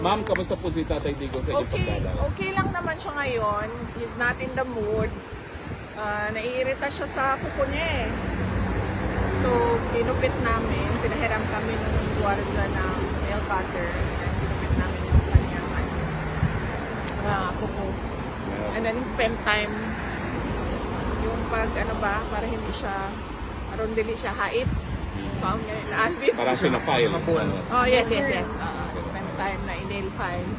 Ma'am, kamusta po si Tatay Digong sa inyong pagdalaw? Okay lang naman siya ngayon. He's not in the mood. Naiirita siya sa kuko niya eh. So, kinupit namin. Pinahiram kami ng guarda ng nail cutter. And kinupit namin yung kanyang kuko. And then he spent time yung para hindi siya, dili siya hait. So, ang na-alvin. Parang siya na-file. Oh, yes. Spend time na i-nail file.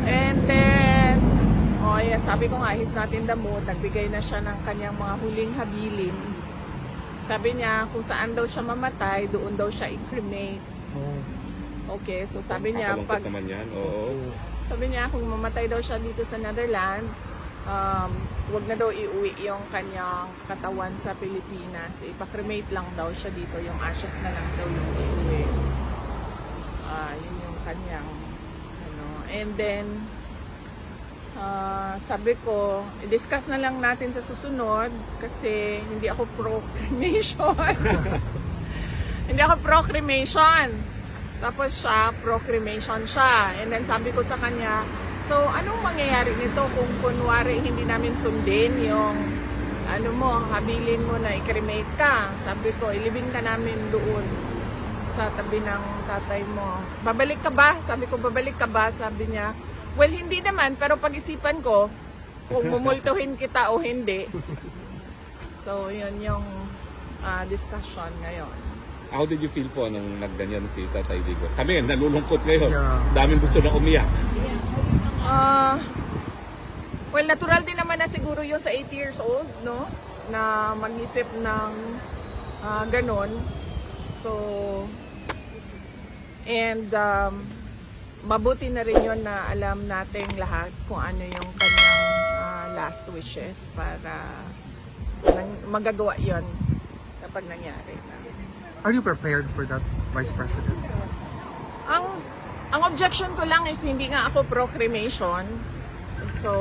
And then, sabi ko nga, he's not in the mood. Nagbigay na siya ng kanyang mga huling habilin. Sabi niya, kung saan daw siya mamatay, doon daw siya i-cremate. Okay, so sabi niya, naman yan. Oo. Sabi niya, kung mamatay daw siya dito sa Netherlands, wag na daw iuwi yung kanyang katawan sa Pilipinas. Ipa-cremate lang daw siya dito. Yung ashes na lang daw yung iuwi. Yun yung kanyang And then, sabi ko, i-discuss na lang natin sa susunod kasi hindi ako pro-cremation. Hindi ako pro-cremation. Tapos siya, pro-cremation siya. And then sabi ko sa kanya, so anong mangyayari nito kung kunwari hindi namin sundin yung habilin mo na i-cremate ka? Sabi ko, ilibing ka namin doon sa tabi ng tatay mo. Babalik ka ba? Sabi ko, babalik ka ba? Sabi niya, well, hindi naman, pero pag-isipan ko kung mumultuhin kita o hindi. So, yun yung discussion ngayon. How did you feel po nung nagganyan si Tatay Digong? Kami, nalulungkot ngayon. Yeah. Daming gusto na umiyak. Well, natural din naman na siguro yun sa 8 years old, no? Na mag-isip ng ganon. So, and mabuti na rin yun na alam nating lahat kung ano yung kanyang last wishes para magagawa yun kapag nangyari na. Are you prepared for that, Vice President? Ang objection ko lang is hindi nga ako pro-cremation. So,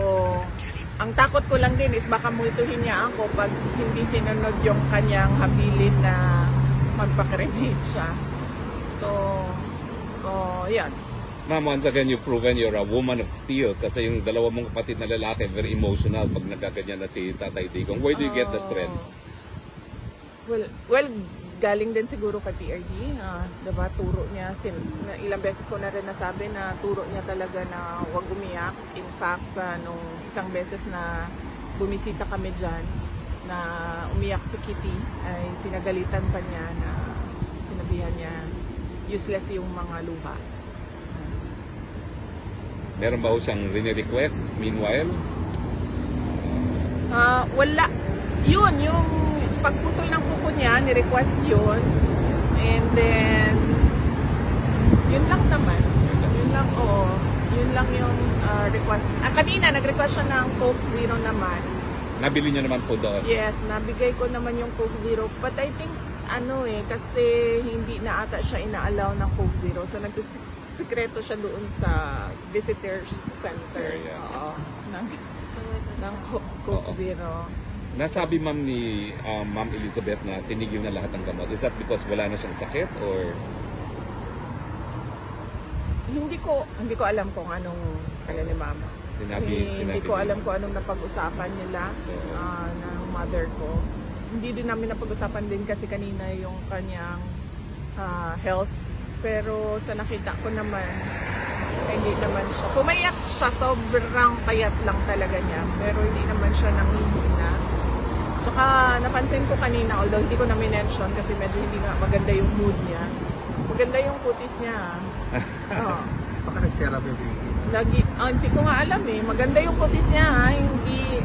ang takot ko lang din is baka multuhin niya ako pag hindi sinunod yung kanyang habilin na magpa-cremate siya. So, yan. Ma'am, once again, you've proven you're a woman of steel kasi yung dalawa mong kapatid na lalaki, very emotional pag nagkaganyan na si Tatay Digong. Where do you get the strength? Well, galing din siguro kay PRD. Diba, turo niya, ilang beses ko na rin nasabi na turo niya talaga na huwag umiyak. In fact, nung isang beses na bumisita kami dyan, na umiyak si Kitty, ay pinagalitan pa niya na sinabihan niya useless yung mga luha. Meron ba ho siyang rini-request meanwhile? Wala. Yun, yung pagputol ng kuko niya, ni-request yun. And then, yun lang naman. Yun lang yung request. Kanina, nag-request siya ng Coke Zero naman. Nabili niya naman po doon? Yes, nabigay ko naman yung Coke Zero. But I think, kasi hindi na ata siya ina-allow ng Coke Zero. So, nagsisikreto siya doon sa visitors center. Oo. Ng Coke Zero. Nasabi ma'am ni Ma'am Elizabeth na tinigil na lahat ng gamot. Is that because wala na siyang sakit or? Hindi ko alam kung anong ni Mama. Hindi ko alam kung anong napag-usapan nila ng mother ko. Hindi din namin napag-usapan din kasi kanina yung kanyang health. Pero sa nakita ko naman, hindi naman siya. Pumayak siya, sobrang payat lang talaga niya. Pero hindi naman siya nanghihina. Tsaka napansin ko kanina, although hindi ko na mention kasi medyo hindi nga maganda yung mood niya. Maganda yung kutis niya. Baka nag-serum yung baby. Hindi ko nga alam eh. Maganda yung kutis niya. Hindi,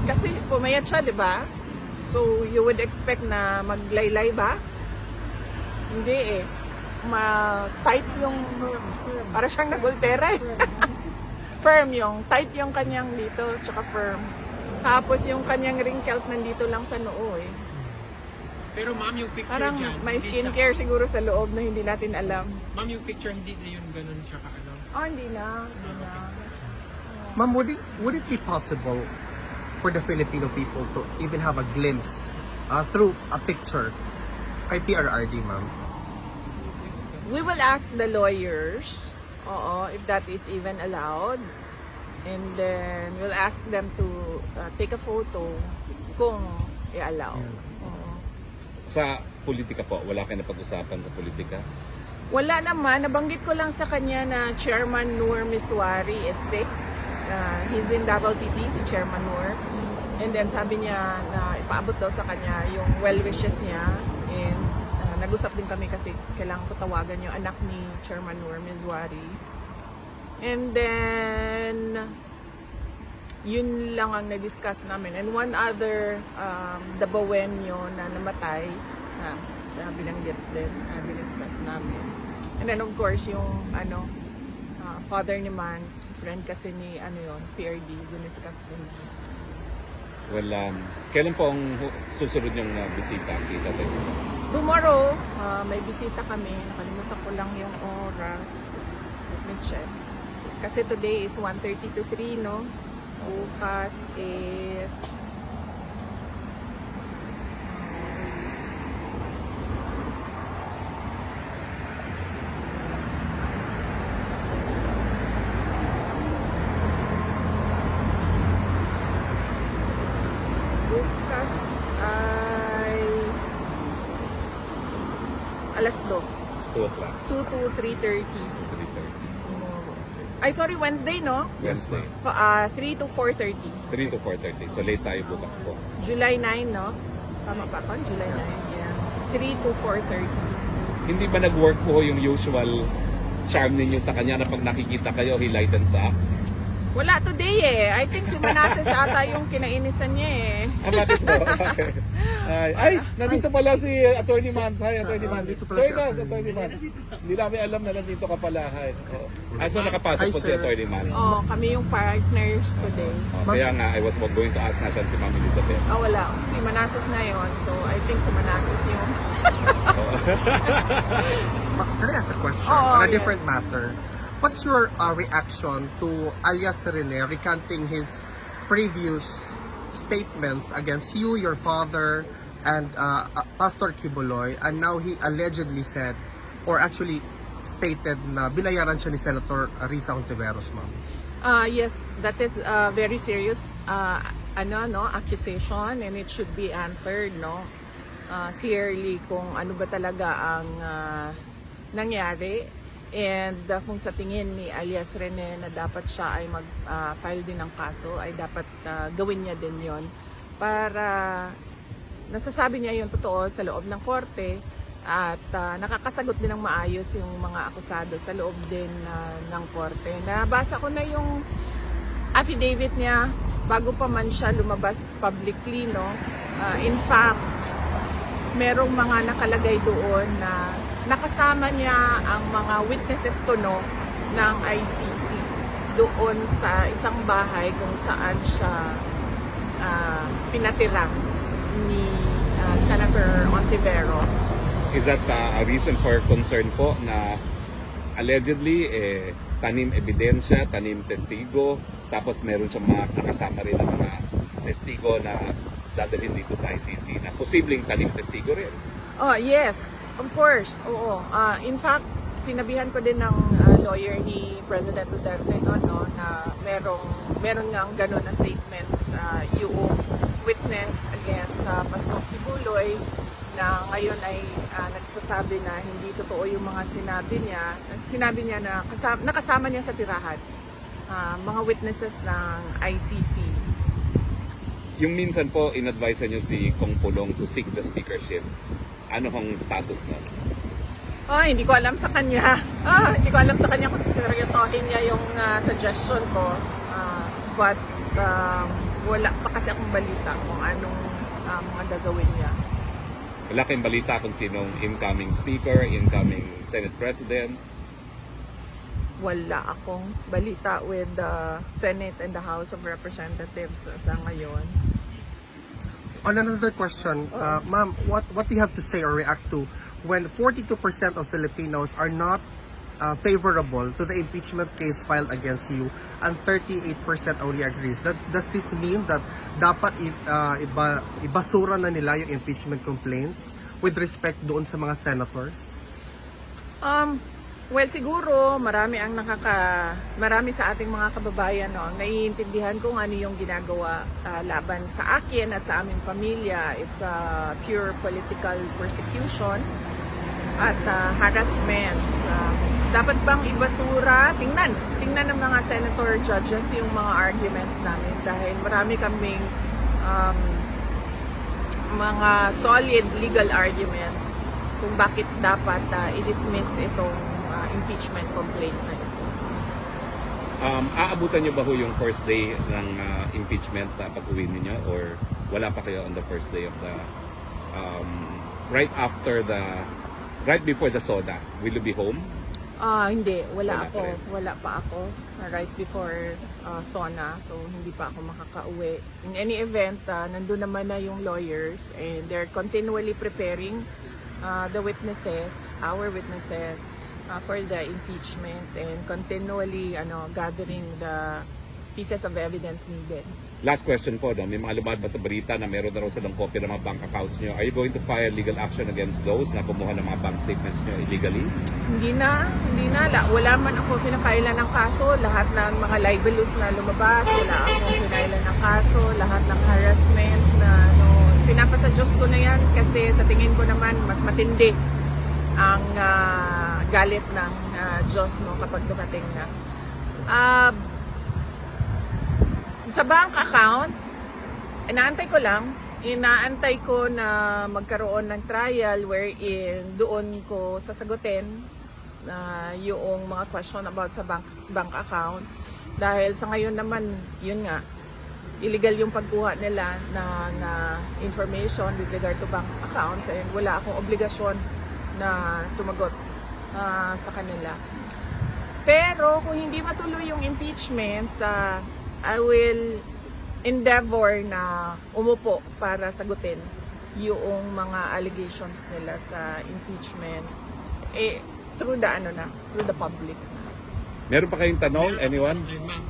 kasi pumayat siya, di ba? So, you would expect na maglaylay ba? Hindi eh. Tight yung, para siyang nagultera eh. Firm yung, tight yung kanyang dito, tsaka firm. Tapos yung kanyang wrinkles nandito lang sa noo eh. Pero ma'am, yung picture Parang dyan, may hindi skincare siguro sa loob na hindi natin alam. Ma'am, yung picture hindi na yun ganun tsaka ano. Hindi na. Ma'am, would it be possible for the Filipino people to even have a glimpse through a picture kay PRRD, ma'am? We will ask the lawyers Oo, if that is even allowed. And then we'll ask them to take a photo kung i-allow. Oo. Sa politika po, wala kayo napag-usapan sa politika? Wala naman, nabanggit ko lang sa kanya na Chairman Noor Miswari is sick. He's in Davao City, si Chairman Noor. And then sabi niya na ipaabot daw sa kanya yung well wishes niya. And nag-usap din kami kasi kailangan ko tawagan yung anak ni Chairman Noor Miswari. And then, yun lang ang na-discuss namin. And one other, Dabawenyo na namatay, binanggit din, diniscuss namin. And then of course, yung father ni Mans, friend kasi ni PRD, diniscuss din. Well, kailan po ang susunod yung bisita kita tayo? Tomorrow, may bisita kami. Nakalimutan ko lang yung oras. Let me check. Kasi today is 1:30 to 3, no? Bukas is... bukas ay... alas 2. 2 o'clock. 2 to 3:30. 3:30. Ay, sorry, Wednesday, no? Yes, ma'am. 3 to 4:30. 3 to 4:30. So late tayo bukas po. July 9, no? Tama ba ako? July 9, yes. 3 to 4:30. Hindi ba nag-work po yung usual charm ninyo sa kanya na pag nakikita kayo, he lightens up? Wala today eh. I think si Manasseh ata yung kinainisan niya eh. Bakit po? Ay, nandito pala si Attorney Mans. Hi, Attorney Mans. Nandito pala si Join us, Attorney Mans. Hindi namin alam na nandito ka pala. Hi. So nakapasok Hi, po si sir. Attorney Mans. Oh, kami yung partners today. Kaya nga, I was going to ask nasan si Ma'am Elizabeth. Wala. Si Manasseh ngayon. So, I think si Manasseh yung... Can I ask a question Oh, on a yes. different matter? What's your reaction to alias Rene recanting his previous statements against you, your father, and Pastor Kibuloy, and now he allegedly said, or actually stated na binayaran siya ni Senator Risa Ontiveros, ma'am? Yes, that is a very serious accusation, and it should be answered, no? Clearly kung ano ba talaga ang nangyari. And kung sa tingin ni alias Rene na dapat siya ay mag-file din ng kaso, ay dapat gawin niya din yon para nasasabi niya yung totoo sa loob ng korte at nakakasagot din ng maayos yung mga akusado sa loob din ng korte. Nabasa ko na yung affidavit niya bago pa man siya lumabas publicly, no? In fact, merong mga nakalagay doon na nakasama niya ang mga witnesses ko, no, ng ICC doon sa isang bahay kung saan siya pinatira ni Senator Ontiveros. Is that a reason for concern po na allegedly tanim ebidensya, tanim testigo, tapos meron siyang mga nakasama rin ng mga testigo na dadalhin dito sa ICC na posibleng tanim testigo rin? Oh, yes. Of course, oo. In fact, sinabihan ko din ng lawyer ni President Duterte no, na meron nga gano'n na statement yung witness against Pastor Kibuloy na ngayon ay nagsasabi na hindi totoo yung mga sinabi niya. Sinabi niya na nakasama niya sa tirahan mga witnesses ng ICC. Yung minsan po, in-advise niyo si Kong Pulong to seek the speakership. Ano hong status na? Hindi ko alam sa kanya. Hindi ko alam sa kanya kung seryosohin niya yung suggestion ko. But wala pa kasi akong balita kung anong mga gagawin niya. Wala kayong balita kung sinong incoming speaker, incoming Senate President? Wala akong balita with the Senate and the House of Representatives sa ngayon. On another question, ma'am, what do you have to say or react to when 42% of Filipinos are not favorable to the impeachment case filed against you and 38% only agrees? Does this mean that dapat ibasura na nila yung impeachment complaints with respect doon sa mga senators? Well, siguro marami sa ating mga kababayan no, ang naiintindihan kung ano yung ginagawa laban sa akin at sa aming pamilya. It's a pure political persecution at harassment. Dapat bang ibasura? Tingnan ng mga senator judges yung mga arguments namin dahil marami kaming mga solid legal arguments kung bakit dapat i-dismiss itong impeachment complaint na ito. Aabutan niyo ba ho yung first day ng impeachment pag-uwi niyo or wala pa kayo on the first day of the right before the SODA? Will you be home? Hindi, Wala pa rin. wala pa ako right before SONA, so hindi pa ako makakauwi. In any event, nandun naman na yung lawyers and they're continually preparing our witnesses for the impeachment and continually gathering the pieces of evidence needed. Last question po, no? May mga lumalabas sa balita na meron na raw silang copy ng mga bank accounts nyo. Are you going to file legal action against those na kumuha ng mga bank statements nyo illegally? Hindi na. Wala man ako pinafailan ng kaso. Lahat ng mga libelous na lumabas, wala akong pinailan ng kaso. Lahat ng harassment na pinapasa Diyos ko na yan kasi sa tingin ko naman mas matindi ang galit ng Diyos kapag dumating na. Sa bank accounts, inaantay ko na magkaroon ng trial wherein doon ko sasagutin yung mga question about sa bank accounts. Dahil sa ngayon naman, yun nga, illegal yung pagkuha nila ng information with regard to bank accounts and wala akong obligasyon na sumagot sa kanila. Pero kung hindi matuloy yung impeachment, I will endeavor na umupo para sagutin yung mga allegations nila sa impeachment through the public. Meron pa kayong tanong? Anyone? Ma'am,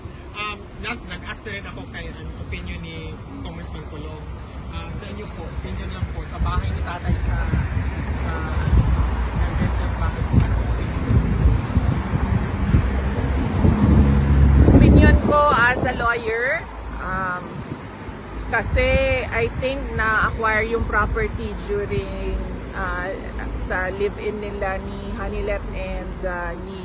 nag-ask na rin ako kay opinion ni Congressman Colong. Sa inyo po, opinion lang po, sa bahay ni tatay sa bakit po? Opinion ko as a lawyer, kasi I think na-acquire yung property during sa live-in nila ni Hanilet and ni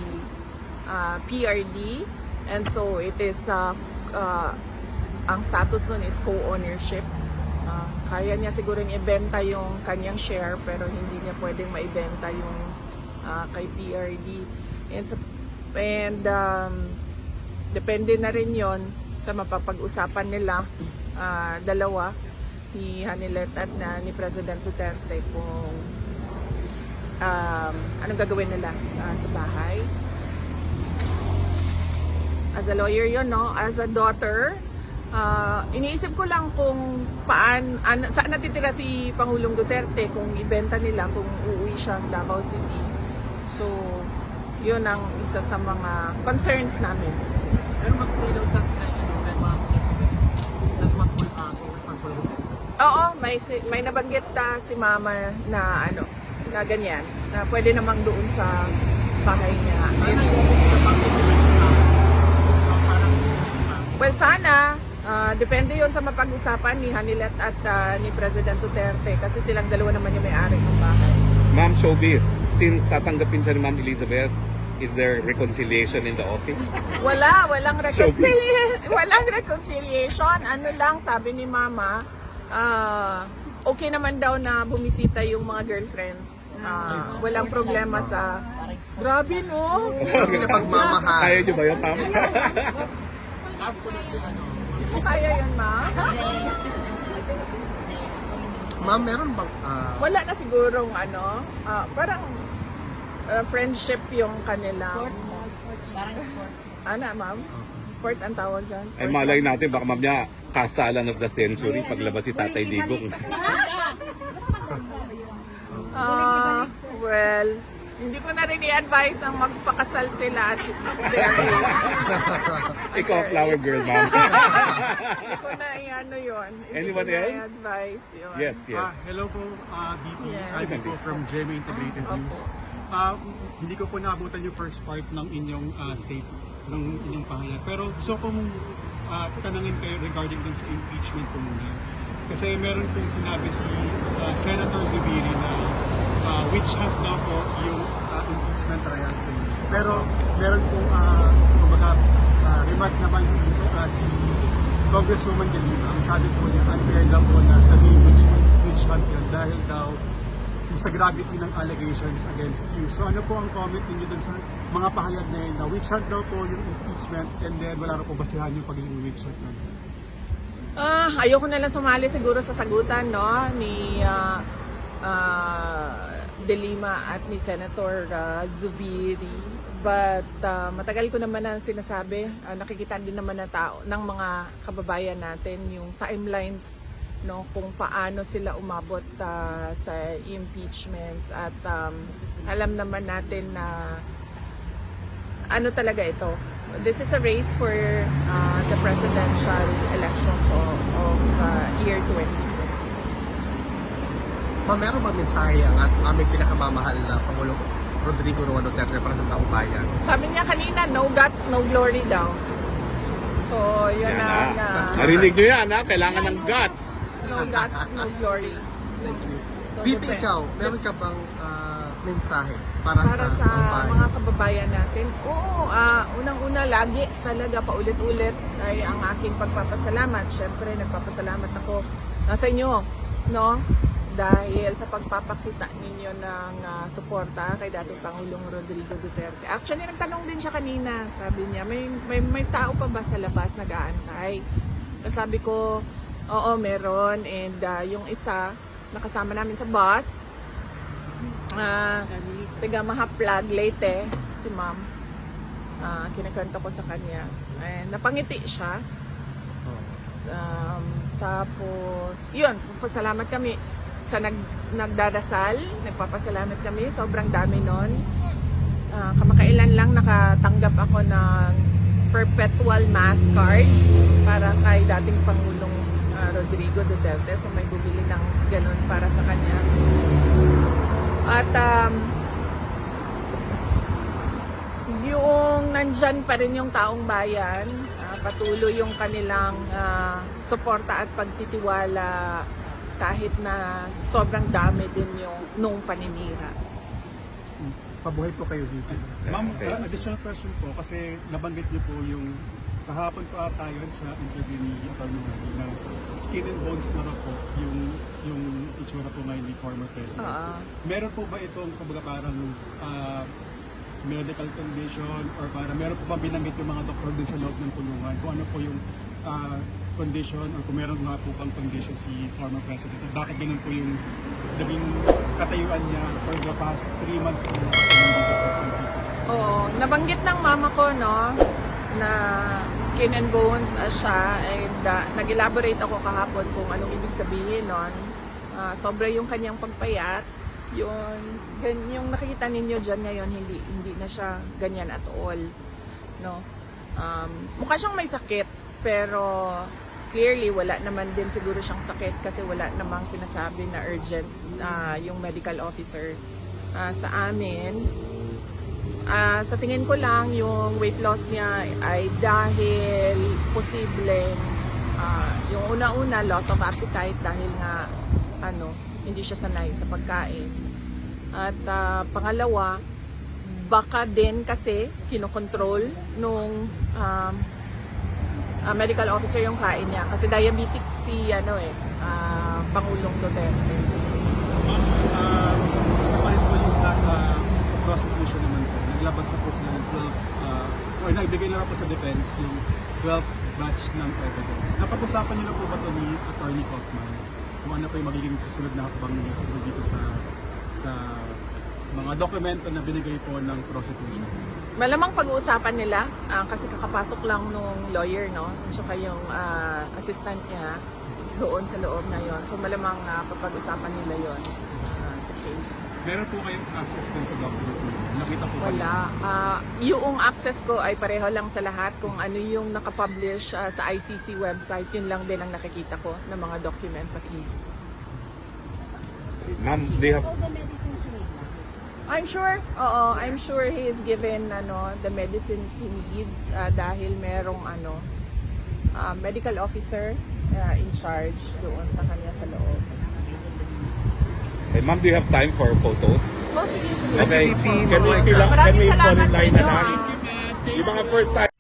PRD, and so it is ang status nun is co-ownership. Kaya niya siguro ibenta yung kanyang share pero hindi niya pwedeng maibenta yung kay PRD, and depende na rin yon sa mapapag-usapan nila dalawa ni Hanilet at ni President Duterte kung anong gagawin nila sa bahay. As a lawyer yun, no? As a daughter, iniisip ko lang kung saan natitira si Pangulong Duterte kung ibenta nila, kung uuwi siyang Davao City. So, yun ang isa sa mga concerns namin. Pero mag-stay daw sa kay Ma'am Elizabeth. That's what Congressman Colong says. Oo, may nabanggit si Mama na na ganyan, na pwede namang doon sa bahay niya. Well, sana, depende yon sa mapag-usapan ni Hanilet at ni President Duterte kasi silang dalawa naman yung may-ari ng bahay. Ma'am Showbiz, since tatanggapin siya ni Ma'am Elizabeth, is there reconciliation in the office? Walang reconciliation. Walang reconciliation. Ano lang, sabi ni Mama, okay naman daw na bumisita yung mga girlfriends. Walang problema sa... Grabe, no? Pagmamahal. Kaya niyo ba yun, Ma'am? Hindi ko kaya yun, Ma. Ma'am, meron bang Wala na sigurong parang friendship yung kanila. Parang sport. Ma'am? Sport ang tawag dyan? Ay malay natin, baka Ma'am niya, kasalan of the century paglabas si Tatay Digong. Mas maganda. Well, hindi ko na rin i-advise ang magpakasal sila at their age. Ikaw, flower girl, Ma'am. Hindi ko na yun. Hindi Anyone ko na else? i-advise yun. Yes, yes. Hello po, VP. Yes. I'm po from GMA Integrated News. Hindi ko po naabutan yung first part ng inyong ng inyong pahayag. Pero gusto ko mong tanangin kayo regarding din sa impeachment po muna. Kasi meron pong sinabi si Senator Zubiri na witch hunt daw po yung impeachment trial sa inyo. Pero meron pong remark naman si Congresswoman De Lima. Ang sabi po niya, unfair daw po na sabihin witch hunt yun dahil daw sa gravity ng allegations against you. So ano po ang comment ninyo dun sa mga pahayag na yun na witch hunt daw po yung impeachment and then wala na po basihan yung pagiging witch hunt na yun? Ayoko na lang sumali siguro sa sagutan, no, ni De Lima at ni Senator Zubiri. But matagal ko naman na sinasabi, nakikita din naman ng tao, ng mga kababayan natin yung timelines, no, kung paano sila umabot sa impeachment at alam naman natin na ano talaga ito. This is a race for the presidential elections of year 2020. Ma'am, meron ba mensahe ang aming pinakamamahal na Pangulong Rodrigo Roa Duterte para sa taong bayan? Sabi niya kanina, no guts, no glory daw. So, yun Yan na. Narinig nyo yan, ha? Kailangan ng guts. No guts, no glory. Thank you. So, VP, depende. ikaw, meron ka bang mensahe para sa Para sa taong bayan? mga kababayan natin. Oo, unang-una lagi talaga paulit-ulit ay ang aking pagpapasalamat. Siyempre, nagpapasalamat ako sa inyo, no? Dahil sa pagpapakita ninyo ng suporta kay dating Pangulong Rodrigo Duterte. Actually, nagtanong din siya kanina. Sabi niya, may tao pa ba sa labas nag-aantay? Sabi ko, oo, meron. And yung isa, nakasama namin sa bus, taga Mahaplag, Leyte, si ma'am. Kinakwento ko sa kanya. Napangiti siya. Tapos, yun, pasalamat kami sa nagdarasal, nagpapasalamat kami, sobrang dami nun. Kamakailan lang nakatanggap ako ng perpetual mass card para kay dating Pangulong Rodrigo Duterte. So may bumili ng ganun para sa kanya. At yung nandyan pa rin yung taong bayan, patuloy yung kanilang suporta at pagtitiwala kahit na sobrang dami din yung nung paninira. Pabuhay po kayo, VP. Ma'am, additional question po kasi nabanggit niyo po yung kahapon po ata yun sa interview ni Atty. na skin and bones na raw po yung itsura po ngayon ni former president. Meron po ba itong kumbaga parang medical condition or parang meron po ba binanggit yung mga doktor din sa loob ng tulungan kung ano po yung condition or kung meron nga po pang condition si former president at bakit ganun po yung naging katayuan niya for the past 3 months po dito sa PCC? Oo, nabanggit ng mama ko, no, na skin and bones siya, and nag-elaborate ako kahapon kung anong ibig sabihin nun. Sobra yung kanyang pagpayat, yung nakikita ninyo dyan ngayon, hindi na siya ganyan at all, no. Mukha siyang may sakit, pero clearly wala naman din siguro siyang sakit kasi wala namang sinasabi na urgent yung medical officer sa amin. Sa tingin ko lang yung weight loss niya ay dahil posibleng yung una-una loss of appetite dahil nga hindi siya sanay sa pagkain. At pangalawa, baka din kasi kinokontrol nung medical officer yung kain niya kasi diabetic si Pangulong Duterte. Isa pa rin po yung sa prosecution naman po, naglabas na po sila ng 12 or naibigay na po sa defense yung 12 batch ng evidence. Napag-usapan niyo na po ba ito ni Attorney Kaufman kung ano po yung magiging susunod na hakbang ninyo dito sa mga dokumento na binigay po ng prosecution? Malamang pag-uusapan nila kasi kakapasok lang nung lawyer, no? Tsaka yung assistant niya doon sa loob na yon. So malamang papag-usapan nila yon sa case. Meron po kayong access din sa document? Nakita po Wala. Yung access ko ay pareho lang sa lahat. Kung ano yung nakapublish sa ICC website, yun lang din ang nakikita ko ng mga documents sa case. Ma'am, they have... All the medicine clinic. I'm sure he is given the medicines he needs dahil merong medical officer in charge doon sa kanya sa loob. Hey, ma'am, do you have time for photos? Oh, sige. Okay, can we Maraming fall in salamat sa line inyo, na lang? ah. Yung mga first time